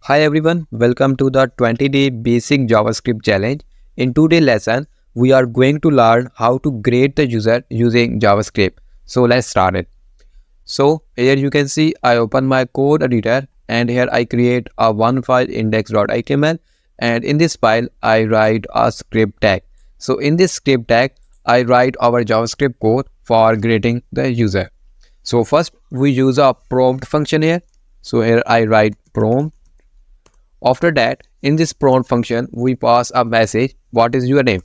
Hi everyone, welcome to the 20-day Basic JavaScript challenge. In today's lesson, we are going to learn how to grade the user using JavaScript. So let's start it. So here you can see I open my code editor and here I create a one file index.html, and in this file I write a script tag. So in this script tag, I write our JavaScript code for grading the user. So first we use a prompt function here. So here I write prompt. After that, in this prompt function, we pass a message, what is your name?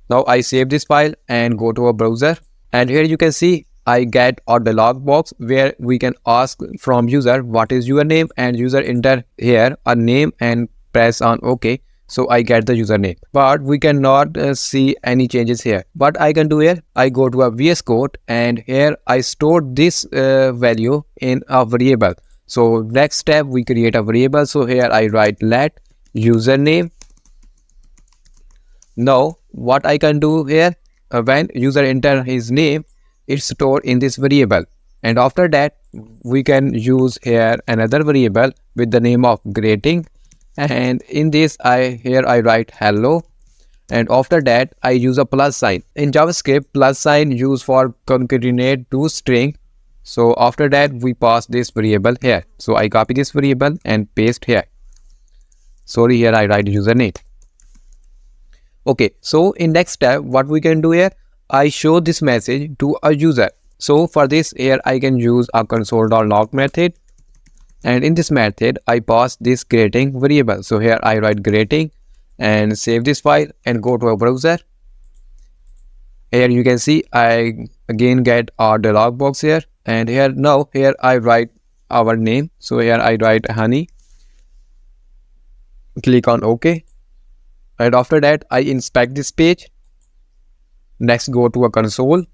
Now I save this file and go to a browser. And here you can see I get a dialog box where we can ask from user, what is your name? And user enter here a name and press on OK. So I get the username, but we cannot see any changes here. What I can do here, I go to a VS Code and here I store this value in a variable. So next step, we create a variable. So here I write let username. Now what I can do here, when user enter his name, it's stored in this variable. And after that, we can use here another variable with the name of grading. And in this I write hello, and after that I use a plus sign. In JavaScript, plus sign used for concatenate two string. So after that we pass this variable here. So I copy this variable and paste here. Sorry, here I write username. Okay, so in next step, what we can do here, I show this message to a user. So for this here I can use a console.log method. And in this method, I pass this grading variable. So here I write grading and save this file and go to a browser. Here you can see I again get our dialog box here. And here I write our name. So here I write honey. Click on OK. And after that, I inspect this page. Next, go to a console.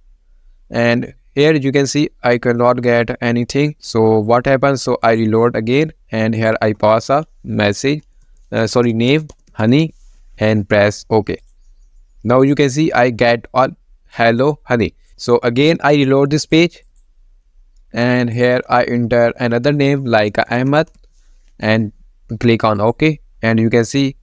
And here you can see I cannot get anything. So what happens? So I reload again and here I pass a message, name honey, and press OK. Now you can see I get a hello honey. So again I reload this page and here I enter another name like Ahmed and click on OK. And you can see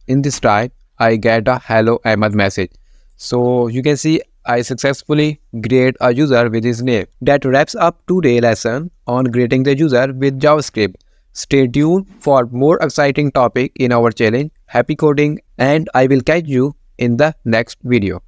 in this time I get a hello Ahmed message. So you can see I successfully grade a user with his name. That wraps up today's lesson on grading the user with JavaScript. Stay tuned for more exciting topic in our challenge. Happy coding, and I will catch you in the next video.